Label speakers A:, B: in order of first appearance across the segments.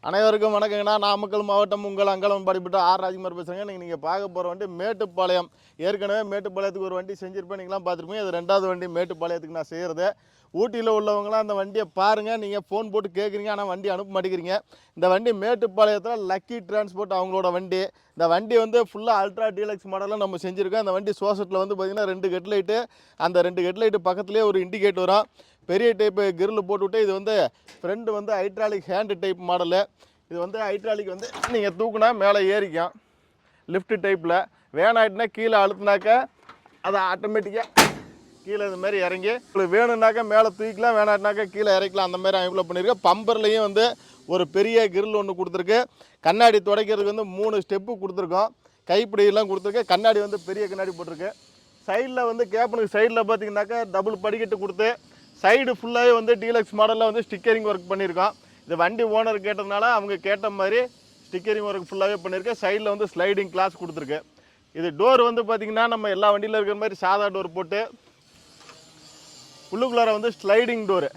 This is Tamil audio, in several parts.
A: அனைவருக்கும் வணக்கங்கண்ணா. நாமக்கல் மாவட்டம் உங்கள் அங்கலம் படிப்பட்டு ஆர் ராஜ்குமார் பேசுகிறேங்க. நீங்கள் பார்க்க போகிற வண்டி மேட்டுப்பாளையம். ஏற்கனவே மேட்டுப்பாளையத்துக்கு ஒரு வண்டி செஞ்சுருப்பேன், நீங்களாம் பார்த்துருப்பீங்க. இது ரெண்டாவது வண்டி மேட்டுப்பாளையத்துக்கு நான் செய்கிறது. ஊட்டியில் உள்ளவங்களாம் அந்த வண்டியை பாருங்கள். நீங்கள் ஃபோன் போட்டு கேட்குறீங்க, ஆனால் வண்டி அனுப்ப மாட்டேங்கிறீங்க. இந்த வண்டி மேட்டுப்பாளையத்தில் லக்கி டிரான்ஸ்போர்ட் அவங்களோட வண்டி. இந்த வண்டி வந்து ஃபுல்லாக அல்ட்ரா டீலக்ஸ் மாடலில் நம்ம செஞ்சுருக்கோம். அந்த வண்டி சோசட்டில் வந்து பார்த்திங்கன்னா 2 ஹெட்லைட்டு, அந்த 2 ஹெட்லைட்டு பக்கத்துலேயே ஒரு இண்டிகேட் வரும். பெரிய டைப்பு கிரில் போட்டுவிட்டு, இது வந்து ஃப்ரெண்டு வந்து ஹைட்ராலிக் ஹேண்டு டைப் மாடலு. இது வந்து ஹைட்ராலிக் வந்து நீங்கள் தூக்குனா மேலே ஏறிக்கும், லிஃப்ட் டைப்பில். வேணாயிட்டுனா கீழே அழுத்தினாக்கா அதை ஆட்டோமேட்டிக்காக கீழே இது மாதிரி இறங்கி உங்களுக்கு வேணும்னாக்கா மேலே தூக்கிக்கலாம், வேணாட்டினாக்கா கீழே இறக்கலாம். அந்த மாதிரி அமைப்பில் பண்ணியிருக்கேன். பம்பர்லேயும் வந்து ஒரு பெரிய கிரில் ஒன்று கொடுத்துருக்கு. கண்ணாடி துடைக்கிறதுக்கு வந்து 3 ஸ்டெப்பு கொடுத்துருக்கோம். கைப்பிடியெல்லாம் கொடுத்துருக்கு. கண்ணாடி வந்து பெரிய கண்ணாடி போட்டிருக்கு. சைடில் வந்து கேப்பனுக்கு சைடில் பார்த்தீங்கன்னாக்கா டபுள் படிக்கட்டு கொடுத்து, சைடு ஃபுல்லாகவே வந்து டீலக்ஸ் மாடலில் வந்து ஸ்டிக்கரிங் ஒர்க் பண்ணியிருக்கோம். இது வண்டி ஓனர் கேட்டதுனால அவங்க கேட்ட மாதிரி ஸ்டிக்கரிங் ஒர்க் ஃபுல்லாகவே பண்ணியிருக்கேன். சைடில் வந்து ஸ்லைடிங் கிளாஸ் கொடுத்துருக்கு. இது டோர் வந்து பார்த்திங்கன்னா நம்ம எல்லா வண்டியில் இருக்கிற மாதிரி சாதா டோர் போட்டு, உள்ளுக்குள்ளார வந்து ஸ்லைடிங் டோரு.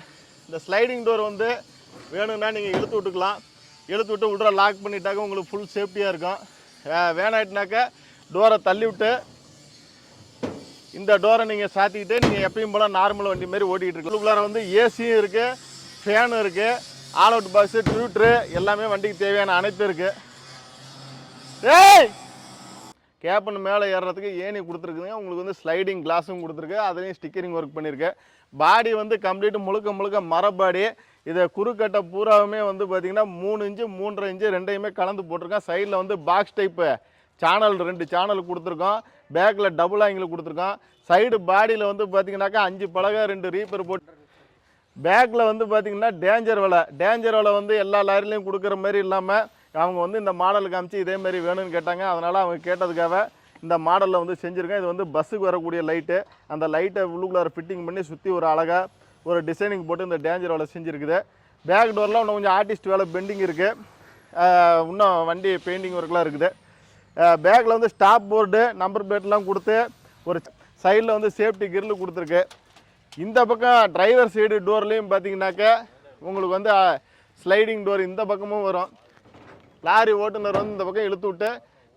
A: இந்த ஸ்லைடிங் டோர் வந்து வேணும்னா நீங்கள் இழுத்து விட்டுக்கலாம். இழுத்து விட்டு உள்ள லாக் பண்ணிட்டாக்க உங்களுக்கு ஃபுல் சேஃப்டியாக இருக்கும். வேணாட்டினாக்கா டோரை தள்ளி விட்டு இந்த டோரை நீங்கள் சாத்திக்கிட்டு நீங்கள் எப்பயும் போல் நார்மல் வண்டி மாதிரி ஓட்டிகிட்டு இருக்கு. உள்ளுக்குள்ளார வந்து ஏசியும் இருக்குது, ஃபேனும் இருக்குது, ஆல் அவுட் பாக்ஸு, ட்விட்டரு எல்லாமே வண்டிக்கு தேவையான அனைத்தும் இருக்குது. ஏய், கேப்பன் மேலே ஏறுறதுக்கு ஏணி கொடுத்துருக்குங்க. உங்களுக்கு வந்து ஸ்லைடிங் கிளாஸும் கொடுத்துருக்கு. அதுலேயும் ஸ்டிக்கரிங் ஒர்க் பண்ணியிருக்கு. பாடி வந்து கம்ப்ளீட்டு முழுக்க மரப்பாடி. இதை குறுக்கட்டை பூராவுமே வந்து பார்த்திங்கன்னா 3 இன்ச்சு 3.5 இன்ச்சு ரெண்டையுமே கலந்து போட்டிருக்கோம். சைடில் வந்து பாக்ஸ் டைப்பு சேனல் 2 சேனல் கொடுத்துருக்கோம். பேக்கில் டபுள் ஆங்கிள் கொடுத்துருக்கோம். சைடு பாடியில் வந்து பார்த்திங்கனாக்கா 5 பலகை 2 ரீப்பர் போட்டு, பேக்கில் வந்து பார்த்திங்கன்னா டேஞ்சர் வலை வந்து எல்லா லாரிலையும் கொடுக்குற மாதிரி இல்லாமல் அவங்க வந்து இந்த மாடலுக்கு காமிச்சு இதேமாரி வேணும்னு கேட்டாங்க. அதனால் அவங்க கேட்டதுக்காக இந்த மாடலில் வந்து செஞ்சுருக்கேன். இது வந்து பஸ்ஸுக்கு வரக்கூடிய லைட்டு. அந்த லைட்டை உள்ளுக்குள்ளார ஃபிட்டிங் பண்ணி சுற்றி ஒரு அழகாக ஒரு டிசைனிங் போட்டு இந்த டேஞ்சர் வலை செஞ்சுருக்குது. பேக் டோரில் இன்னும் கொஞ்சம் ஆர்டிஸ்ட் வேலை பெண்டிங் இருக்குது. இன்னும் வண்டி பெயிண்டிங் ஒர்க்லாம் இருக்குது. பேக்கில் வந்து ஸ்டாப் போர்டு நம்பர் பிளேட்லாம் கொடுத்து ஒரு சைடில் வந்து சேஃப்டி கிரில் கொடுத்துருக்கு. இந்த பக்கம் டிரைவர் சைடு டோர்லேயும் பார்த்தீங்கன்னாக்கா உங்களுக்கு வந்து ஸ்லைடிங் டோர் இந்த பக்கமும் வரும். லாரி ஓட்டுநர் வந்து இந்த பக்கம் இழுத்து விட்டு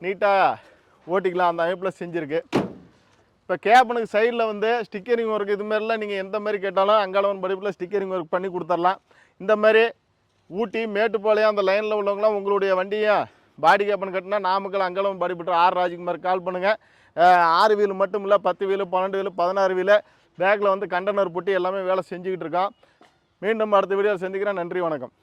A: நீட்டாக ஓட்டிக்கலாம். அந்த அமைப்பில் செஞ்சுருக்கு. இப்போ கேப்பனுக்கு சைடில் வந்து ஸ்டிக்கரிங் ஒர்க் இதுமாரிலாம் நீங்கள் எந்த மாதிரி கேட்டாலும் அங்காளவன் படிப்பில் ஸ்டிக்கரிங் ஒர்க் பண்ணி கொடுத்துடலாம். இந்த மாதிரி ஊட்டி மேட்டுப்பாளையம் அந்த லைனில் உள்ளவங்களாம் உங்களுடைய வண்டியை பாடி கேப்பன் கட்டினா நாமக்கல் அங்காளவன் படிப்பட்டு ஆர் ராஜ்குமார் கால் பண்ணுங்கள். 6 வீல் மட்டும் இல்லை, 10 வீல், 12 வீல், 16 வீல் பேக்கில் வந்து கண்டெய்னர் போட்டு எல்லாமே வேலை செஞ்சுக்கிட்டு இருக்கோம். மீண்டும் அடுத்த வீடியோவில் சந்திக்கிறேன். நன்றி, வணக்கம்.